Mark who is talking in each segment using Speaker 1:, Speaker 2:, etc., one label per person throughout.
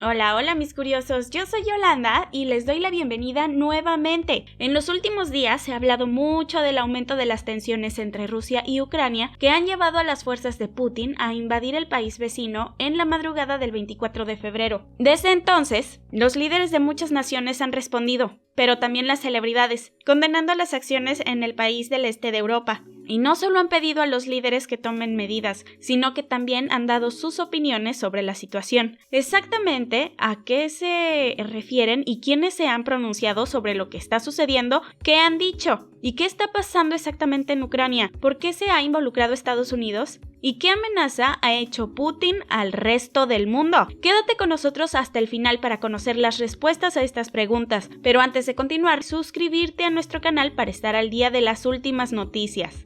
Speaker 1: Hola, hola mis curiosos, yo soy Yolanda y les doy la bienvenida nuevamente. En los últimos días se ha hablado mucho del aumento de las tensiones entre Rusia y Ucrania que han llevado a las fuerzas de Putin a invadir el país vecino en la madrugada del 24 de febrero. Desde entonces, los líderes de muchas naciones han respondido, pero también las celebridades, condenando las acciones en el país del este de Europa. Y no solo han pedido a los líderes que tomen medidas, sino que también han dado sus opiniones sobre la situación. Exactamente a qué se refieren y quiénes se han pronunciado sobre lo que está sucediendo, qué han dicho y qué está pasando exactamente en Ucrania, por qué se ha involucrado Estados Unidos y qué amenaza ha hecho Putin al resto del mundo. Quédate con nosotros hasta el final para conocer las respuestas a estas preguntas, pero antes de continuar, suscribirte a nuestro canal para estar al día de las últimas noticias.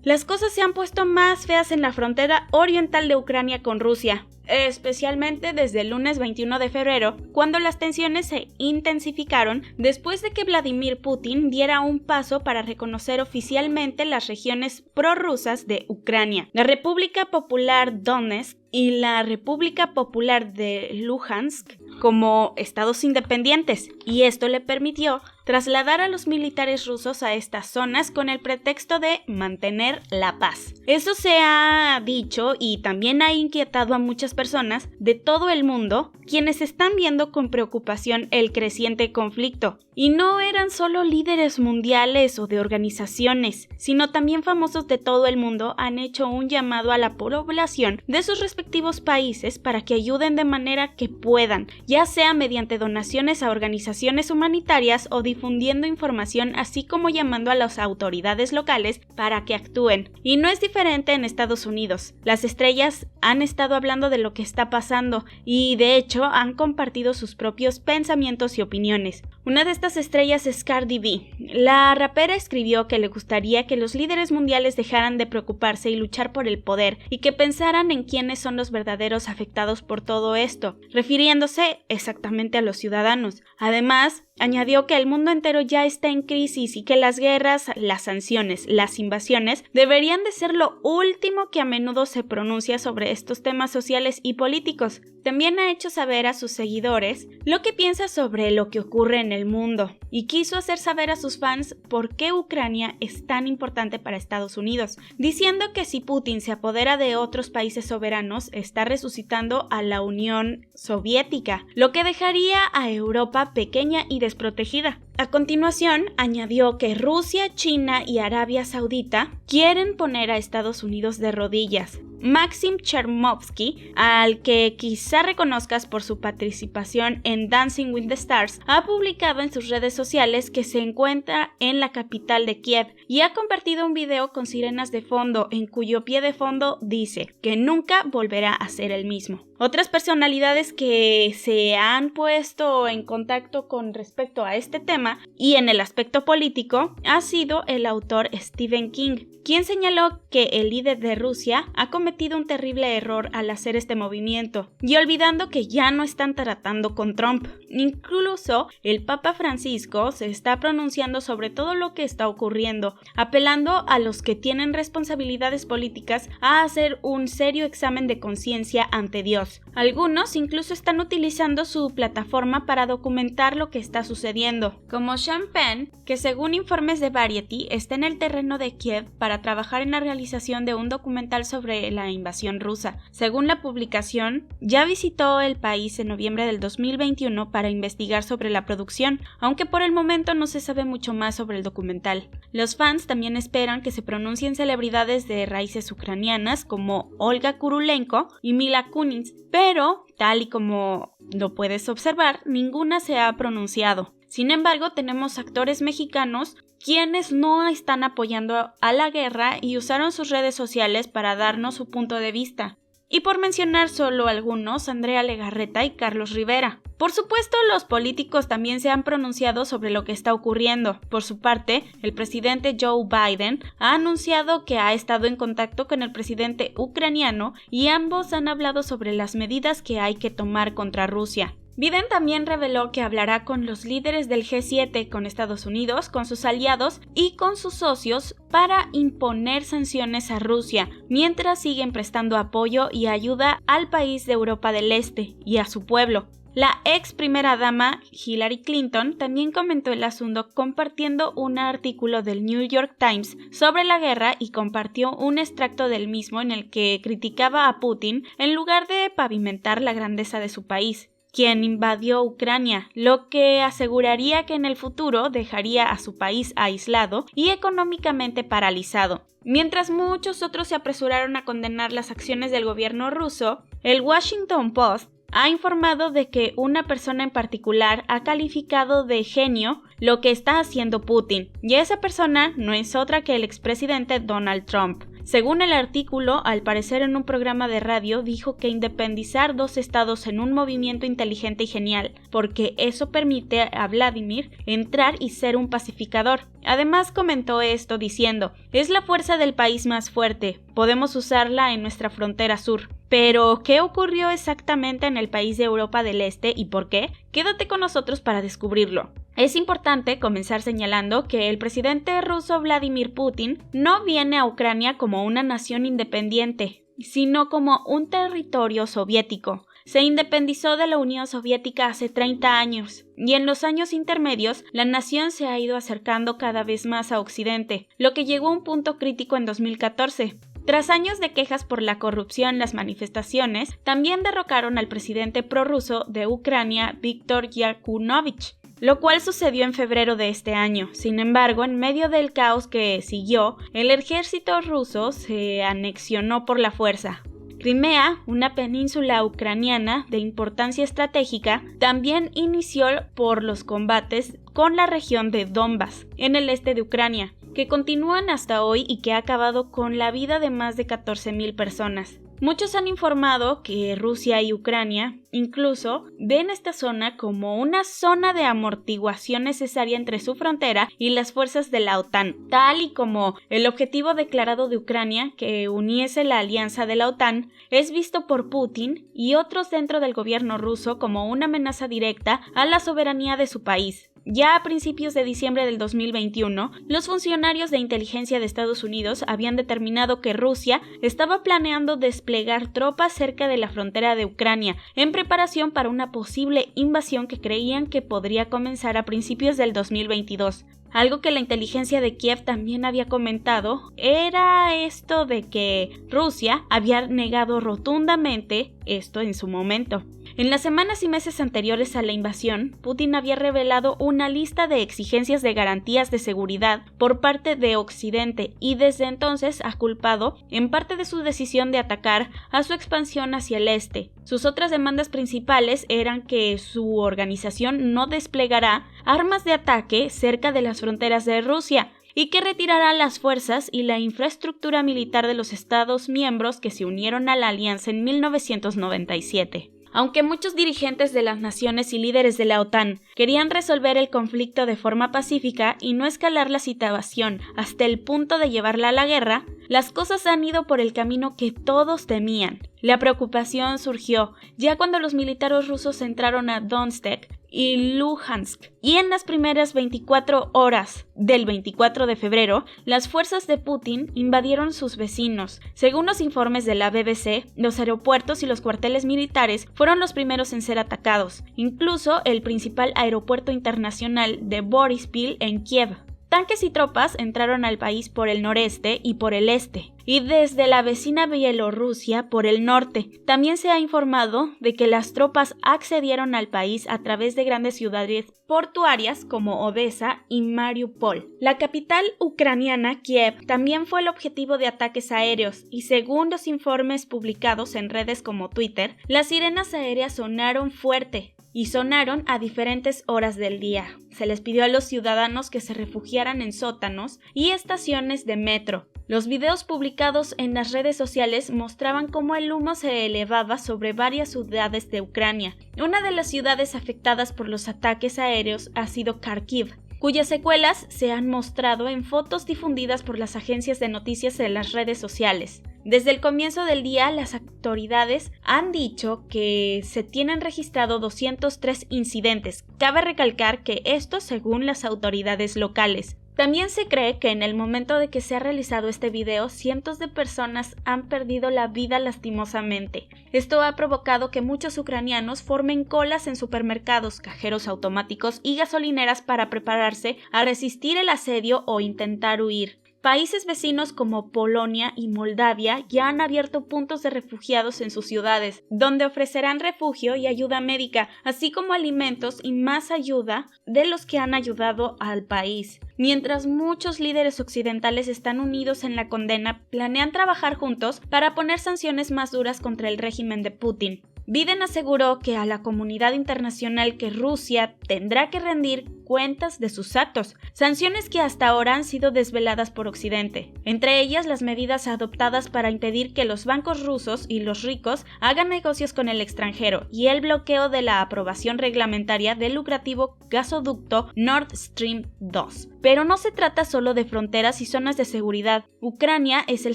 Speaker 1: Las cosas se han puesto más feas en la frontera oriental de Ucrania con Rusia, especialmente desde el lunes 21 de febrero, cuando las tensiones se intensificaron después de que Vladimir Putin diera un paso para reconocer oficialmente las regiones prorrusas de Ucrania, la República Popular Donetsk y la República Popular de Luhansk como estados independientes, y esto le permitió trasladar a los militares rusos a estas zonas con el pretexto de mantener la paz. Eso se ha dicho y también ha inquietado a muchas personas de todo el mundo, quienes están viendo con preocupación el creciente conflicto. Y no eran solo líderes mundiales o de organizaciones, sino también famosos de todo el mundo han hecho un llamado a la población de sus respectivos países para que ayuden de manera que puedan, ya sea mediante donaciones a organizaciones humanitarias o difundiendo información, así como llamando a las autoridades locales para que actúen. Y no es diferente en Estados Unidos. Las estrellas han estado hablando de lo que está pasando y de hecho han compartido sus propios pensamientos y opiniones. Una de estas estrellas es Cardi B. La rapera escribió que le gustaría que los líderes mundiales dejaran de preocuparse y luchar por el poder y que pensaran en quiénes son los verdaderos afectados por todo esto, refiriéndose exactamente a los ciudadanos. Además, añadió que el mundo entero ya está en crisis y que las guerras, las sanciones, las invasiones deberían de ser lo último que a menudo se pronuncia sobre estos temas sociales y políticos. También ha hecho saber a sus seguidores lo que piensa sobre lo que ocurre en el mundo y quiso hacer saber a sus fans por qué Ucrania es tan importante para Estados Unidos, diciendo que si Putin se apodera de otros países soberanos, está resucitando a la Unión Soviética, lo que dejaría a Europa pequeña y desprotegida. A continuación, añadió que Rusia, China y Arabia Saudita quieren poner a Estados Unidos de rodillas. Maxim Chermovsky, al que quizá reconozcas por su participación en Dancing with the Stars, ha publicado en sus redes sociales que se encuentra en la capital de Kiev y ha compartido un video con sirenas de fondo, en cuyo pie de fondo dice que nunca volverá a ser el mismo. Otras personalidades que se han puesto en contacto con respecto a este tema y en el aspecto político ha sido el autor Stephen King, quien señaló que el líder de Rusia ha cometido un terrible error al hacer este movimiento y olvidando que ya no están tratando con Trump. Incluso el Papa Francisco se está pronunciando sobre todo lo que está ocurriendo, apelando a los que tienen responsabilidades políticas a hacer un serio examen de conciencia ante Dios. Algunos incluso están utilizando su plataforma para documentar lo que está sucediendo, como Sean Penn, que según informes de Variety está en el terreno de Kiev para trabajar en la realización de un documental sobre la invasión rusa. Según la publicación, ya visitó el país en noviembre del 2021 para investigar sobre la producción, aunque por el momento no se sabe mucho más sobre el documental. Los fans también esperan que se pronuncien celebridades de raíces ucranianas como Olga Kurylenko y Mila Kunis, pero, tal y como lo puedes observar, ninguna se ha pronunciado. Sin embargo, tenemos actores mexicanos quienes no están apoyando a la guerra y usaron sus redes sociales para darnos su punto de vista. Y por mencionar solo algunos, Andrea Legarreta y Carlos Rivera. Por supuesto, los políticos también se han pronunciado sobre lo que está ocurriendo. Por su parte, el presidente Joe Biden ha anunciado que ha estado en contacto con el presidente ucraniano y ambos han hablado sobre las medidas que hay que tomar contra Rusia. Biden también reveló que hablará con los líderes del G7, con Estados Unidos, con sus aliados y con sus socios para imponer sanciones a Rusia, mientras siguen prestando apoyo y ayuda al país de Europa del Este y a su pueblo. La ex primera dama Hillary Clinton también comentó el asunto compartiendo un artículo del New York Times sobre la guerra y compartió un extracto del mismo en el que criticaba a Putin en lugar de pavimentar la grandeza de su país, quien invadió Ucrania, lo que aseguraría que en el futuro dejaría a su país aislado y económicamente paralizado. Mientras muchos otros se apresuraron a condenar las acciones del gobierno ruso, el Washington Post ha informado de que una persona en particular ha calificado de genio lo que está haciendo Putin, y esa persona no es otra que el expresidente Donald Trump. Según el artículo, al parecer en un programa de radio dijo que independizar dos estados en un movimiento inteligente y genial, porque eso permite a Vladimir entrar y ser un pacificador. Además comentó esto diciendo, es la fuerza del país más fuerte, podemos usarla en nuestra frontera sur. Pero, ¿qué ocurrió exactamente en el país de Europa del Este y por qué? Quédate con nosotros para descubrirlo. Es importante comenzar señalando que el presidente ruso Vladimir Putin no viene a Ucrania como una nación independiente, sino como un territorio soviético. Se independizó de la Unión Soviética hace 30 años, y en los años intermedios la nación se ha ido acercando cada vez más a Occidente, lo que llegó a un punto crítico en 2014. Tras años de quejas por la corrupción en las manifestaciones, también derrocaron al presidente prorruso de Ucrania, Viktor Yanukovych, lo cual sucedió en febrero de este año. Sin embargo, en medio del caos que siguió, el ejército ruso se anexionó por la fuerza. Crimea, una península ucraniana de importancia estratégica, también inició por los combates con la región de Donbass, en el este de Ucrania, que continúan hasta hoy y que ha acabado con la vida de más de 14,000 personas. Muchos han informado que Rusia y Ucrania incluso ven esta zona como una zona de amortiguación necesaria entre su frontera y las fuerzas de la OTAN, tal y como el objetivo declarado de Ucrania, que uniese la alianza de la OTAN, es visto por Putin y otros dentro del gobierno ruso como una amenaza directa a la soberanía de su país. Ya a principios de diciembre del 2021, los funcionarios de inteligencia de Estados Unidos habían determinado que Rusia estaba planeando desplegar tropas cerca de la frontera de Ucrania, en preparación para una posible invasión que creían que podría comenzar a principios del 2022. Algo que la inteligencia de Kiev también había comentado era esto de que Rusia había negado rotundamente esto en su momento. En las semanas y meses anteriores a la invasión, Putin había revelado una lista de exigencias de garantías de seguridad por parte de Occidente y desde entonces ha culpado en parte de su decisión de atacar a su expansión hacia el este. Sus otras demandas principales eran que su organización no desplegará armas de ataque cerca de las fronteras de Rusia y que retirará las fuerzas y la infraestructura militar de los Estados miembros que se unieron a la alianza en 1997. Aunque muchos dirigentes de las naciones y líderes de la OTAN querían resolver el conflicto de forma pacífica y no escalar la situación hasta el punto de llevarla a la guerra, las cosas han ido por el camino que todos temían. La preocupación surgió ya cuando los militares rusos entraron a Donetsk y Luhansk, y en las primeras 24 horas del 24 de febrero, las fuerzas de Putin invadieron sus vecinos. Según los informes de la BBC, los aeropuertos y los cuarteles militares fueron los primeros en ser atacados, incluso el principal aeropuerto internacional de Boryspil en Kiev. Tanques y tropas entraron al país por el noreste y por el este, y desde la vecina Bielorrusia por el norte. También se ha informado de que las tropas accedieron al país a través de grandes ciudades portuarias como Odessa y Mariupol. La capital ucraniana, Kiev, también fue el objetivo de ataques aéreos, y según los informes publicados en redes como Twitter, las sirenas aéreas sonaron fuerte y sonaron a diferentes horas del día. Se les pidió a los ciudadanos que se refugiaran en sótanos y estaciones de metro. Los videos publicados en las redes sociales mostraban cómo el humo se elevaba sobre varias ciudades de Ucrania. Una de las ciudades afectadas por los ataques aéreos ha sido Kharkiv, cuyas secuelas se han mostrado en fotos difundidas por las agencias de noticias en las redes sociales. Desde el comienzo del día, las autoridades han dicho que se tienen registrado 203 incidentes. Cabe recalcar que esto según las autoridades locales. También se cree que en el momento de que se ha realizado este video, cientos de personas han perdido la vida lastimosamente. Esto ha provocado que muchos ucranianos formen colas en supermercados, cajeros automáticos y gasolineras para prepararse a resistir el asedio o intentar huir. Países vecinos como Polonia y Moldavia ya han abierto puntos de refugiados en sus ciudades, donde ofrecerán refugio y ayuda médica, así como alimentos y más ayuda de los que han ayudado al país. Mientras muchos líderes occidentales están unidos en la condena, planean trabajar juntos para poner sanciones más duras contra el régimen de Putin. Biden aseguró que a la comunidad internacional que Rusia tendrá que rendir cuentas de sus actos, sanciones que hasta ahora han sido desveladas por Occidente, entre ellas las medidas adoptadas para impedir que los bancos rusos y los ricos hagan negocios con el extranjero y el bloqueo de la aprobación reglamentaria del lucrativo gasoducto Nord Stream 2. Pero no se trata solo de fronteras y zonas de seguridad. Ucrania es el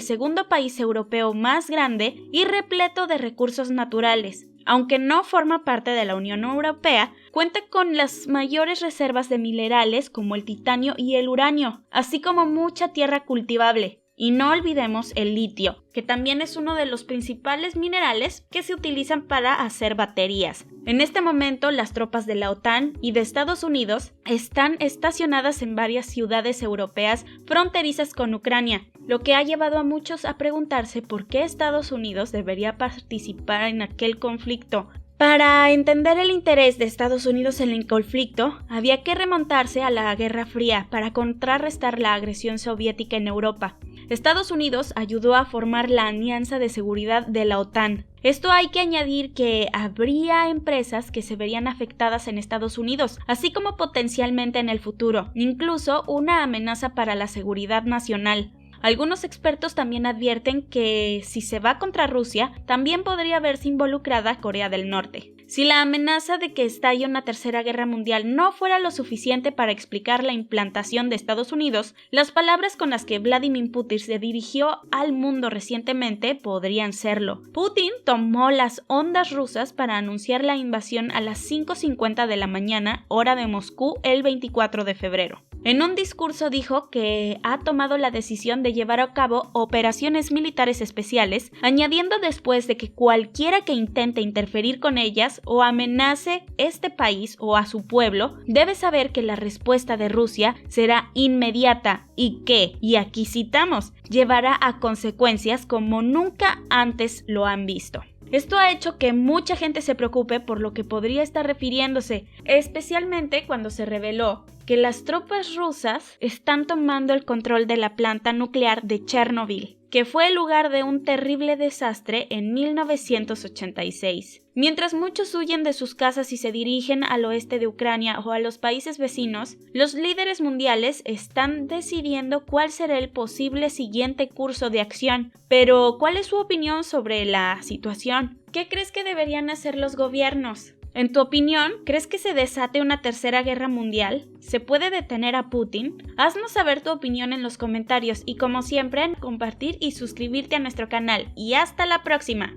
Speaker 1: segundo país europeo más grande y repleto de recursos naturales. Aunque no forma parte de la Unión Europea, cuenta con las mayores reservas de minerales como el titanio y el uranio, así como mucha tierra cultivable. Y no olvidemos el litio, que también es uno de los principales minerales que se utilizan para hacer baterías. En este momento, las tropas de la OTAN y de Estados Unidos están estacionadas en varias ciudades europeas fronterizas con Ucrania, lo que ha llevado a muchos a preguntarse por qué Estados Unidos debería participar en aquel conflicto. Para entender el interés de Estados Unidos en el conflicto, había que remontarse a la Guerra Fría para contrarrestar la agresión soviética en Europa. Estados Unidos ayudó a formar la Alianza de Seguridad de la OTAN. Esto hay que añadir que habría empresas que se verían afectadas en Estados Unidos, así como potencialmente en el futuro, incluso una amenaza para la seguridad nacional. Algunos expertos también advierten que si se va contra Rusia, también podría verse involucrada Corea del Norte. Si la amenaza de que estalle una tercera guerra mundial no fuera lo suficiente para explicar la implantación de Estados Unidos, las palabras con las que Vladimir Putin se dirigió al mundo recientemente podrían serlo. Putin tomó las ondas rusas para anunciar la invasión a las 5:50 de la mañana, hora de Moscú, el 24 de febrero. En un discurso dijo que ha tomado la decisión de llevar a cabo operaciones militares especiales, añadiendo después de que cualquiera que intente interferir con ellas o amenace este país o a su pueblo, debe saber que la respuesta de Rusia será inmediata y que, y aquí citamos, llevará a consecuencias como nunca antes lo han visto. Esto ha hecho que mucha gente se preocupe por lo que podría estar refiriéndose, especialmente cuando se reveló que las tropas rusas están tomando el control de la planta nuclear de Chernobyl, que fue el lugar de un terrible desastre en 1986. Mientras muchos huyen de sus casas y se dirigen al oeste de Ucrania o a los países vecinos, los líderes mundiales están decidiendo cuál será el posible siguiente curso de acción. Pero, ¿cuál es su opinión sobre la situación? ¿Qué crees que deberían hacer los gobiernos? En tu opinión, ¿crees que se desate una tercera guerra mundial? ¿Se puede detener a Putin? Haznos saber tu opinión en los comentarios y como siempre, compartir y suscribirte a nuestro canal. Y hasta la próxima.